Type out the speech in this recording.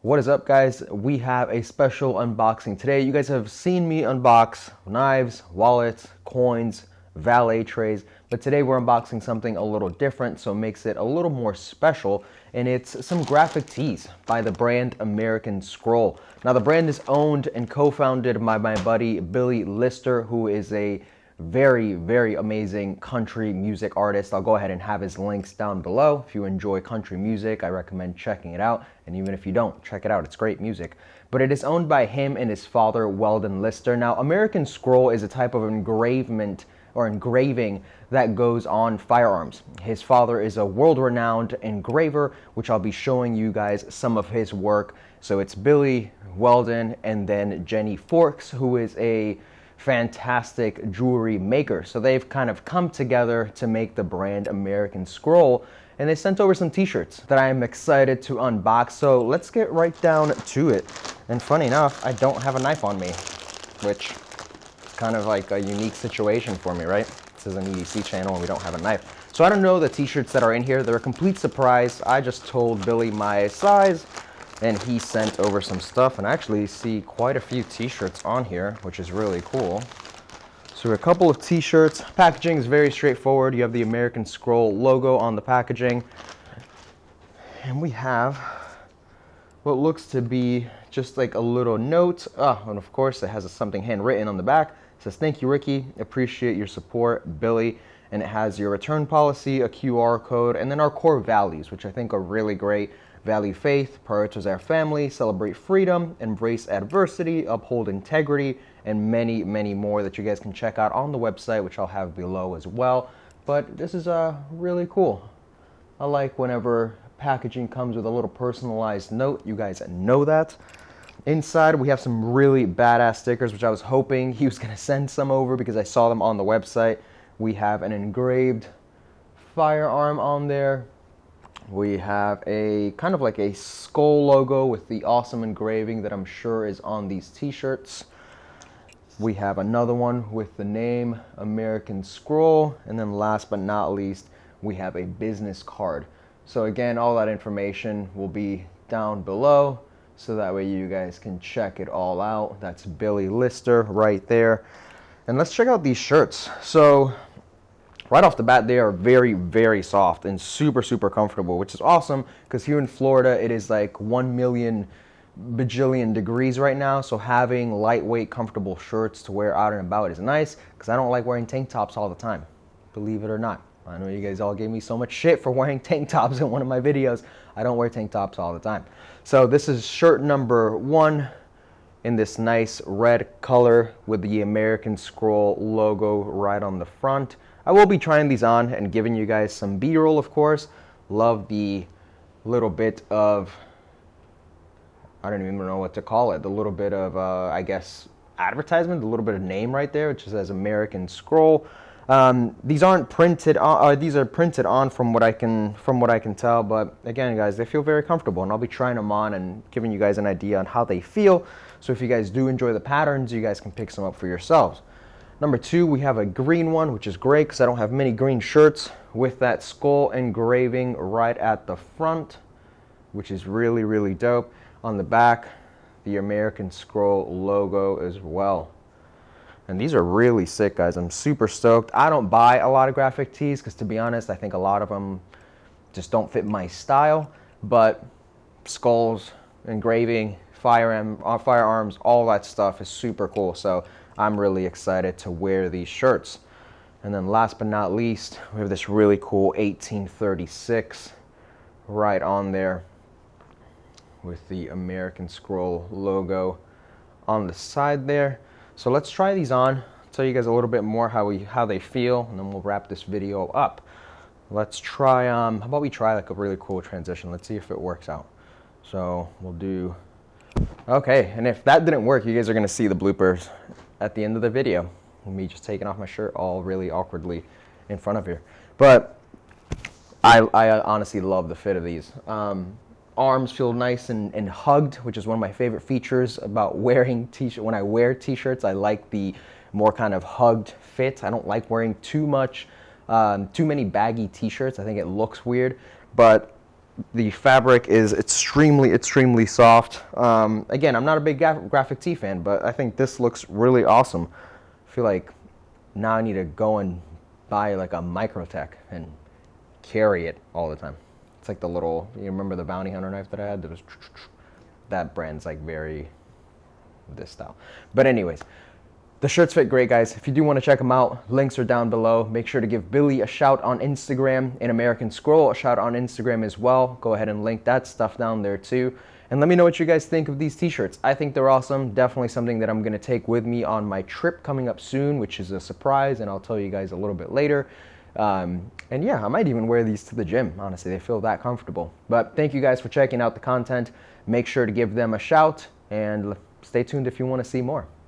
What is up, guys? We have a special unboxing today. You guys have seen me unbox knives, wallets, coins, valet trays, but today we're unboxing something a little different, so it makes it a little more special, and it's some graphic tees by the brand American Scroll. Now, the brand is owned and co-founded by my buddy Billy Lister, who is a very amazing country music artist. I'll go ahead and have his links down below. If you enjoy country music, I recommend checking it out. And even if you don't, check it out. It's great music. But it is owned by him and his father, Weldon Lister. Now, American Scroll is a type of engraving that goes on firearms. His father is a world-renowned engraver, which I'll be showing you guys some of his work. So it's Billy, Weldon, and then Jenny Forks, who is a fantastic jewelry maker. So they've kind of come together to make the brand American Scroll, and they sent over some t-shirts that I am excited to unbox. So let's get right down to it. And funny enough, I don't have a knife on me, which is kind of like a unique situation for me, right? This is an EDC channel and we don't have a knife. So I don't know the t-shirts that are in here. They're a complete surprise. I just told Billy my size and he sent over some stuff, and I actually see quite a few t-shirts on here, which is really cool. So a couple of t-shirts. Packaging is very straightforward. You have the American Scroll logo on the packaging. And we have what looks to be just like a little note. And of course it has something handwritten on the back. It says, "Thank you, Ricky. Appreciate your support, Billy." And it has your return policy, a QR code, and then our core values, which I think are really great. Value faith, prioritize our family, celebrate freedom, embrace adversity, uphold integrity, and many more that you guys can check out on the website, which I'll have below as well. But this is really cool. I like whenever packaging comes with a little personalized note. You guys know that. Inside, we have some really badass stickers, which I was hoping he was going to send some over because I saw them on the website. We have an engraved firearm on there. We have a kind of like a skull logo with the awesome engraving that I'm sure is on these t-shirts. We have another one with the name American Scroll. And then last but not least, we have a business card. So again, all that information will be down below, so that way you guys can check it all out. That's Billy Lister right there. And let's check out these shirts. So right off the bat, they are very soft and super comfortable, which is awesome because here in Florida, it is like 1 million bajillion degrees right now. So having lightweight, comfortable shirts to wear out and about is nice because I don't like wearing tank tops all the time, believe it or not. I know you guys all gave me so much shit for wearing tank tops in one of my videos. I don't wear tank tops all the time. So this is shirt number 1 in this nice red color with the American Scroll logo right on the front. I will be trying these on and giving you guys some B-roll, of course. Love the little bit of, I don't even know what to call it, the little bit of, I guess, advertisement, the little bit of name right there, which says American Scroll. These aren't printed on, these are printed on from what I can tell, but again, guys, they feel very comfortable, and I'll be trying them on and giving you guys an idea on how they feel. So if you guys do enjoy the patterns, you guys can pick some up for yourselves. Number 2, we have a green one, which is great because I don't have many green shirts, with that skull engraving right at the front, which is really dope. On the back, the American Scroll logo as well. And these are really sick, guys. I'm super stoked. I don't buy a lot of graphic tees because, to be honest, I think a lot of them just don't fit my style. But skulls, engraving, firearms, all that stuff is super cool. So I'm really excited to wear these shirts. And then last but not least, we have this really cool 1836 right on there with the American Scroll logo on the side there. So let's try these on, tell you guys a little bit more how they feel, and then we'll wrap this video up. Let's try, how about we try like a really cool transition. Let's see if it works out. So we'll do, okay, and if that didn't work, you guys are gonna see the bloopers at the end of the video. Me just taking off my shirt all really awkwardly in front of here. But I honestly love the fit of these. Arms feel nice and hugged, which is one of my favorite features about wearing t-shirts. When I wear t-shirts, I like the more kind of hugged fit. I don't like wearing too many baggy t-shirts. I think it looks weird. But The fabric is extremely soft. Again, I'm not a big graphic tee fan, but I think this looks really awesome. I feel like now I need to go and buy like a Microtech and carry it all the time. It's like the little, you remember the bounty hunter knife that I had? That brand's like very this style. But anyways, the shirts fit great, guys. If you do want to check them out, links are down below. Make sure to give Billy a shout on Instagram and American Scroll a shout on Instagram as well. Go ahead and link that stuff down there too. And let me know what you guys think of these t-shirts. I think they're awesome. Definitely something that I'm going to take with me on my trip coming up soon, which is a surprise, and I'll tell you guys a little bit later. And yeah, I might even wear these to the gym. Honestly, they feel that comfortable. But thank you guys for checking out the content. Make sure to give them a shout and stay tuned if you want to see more.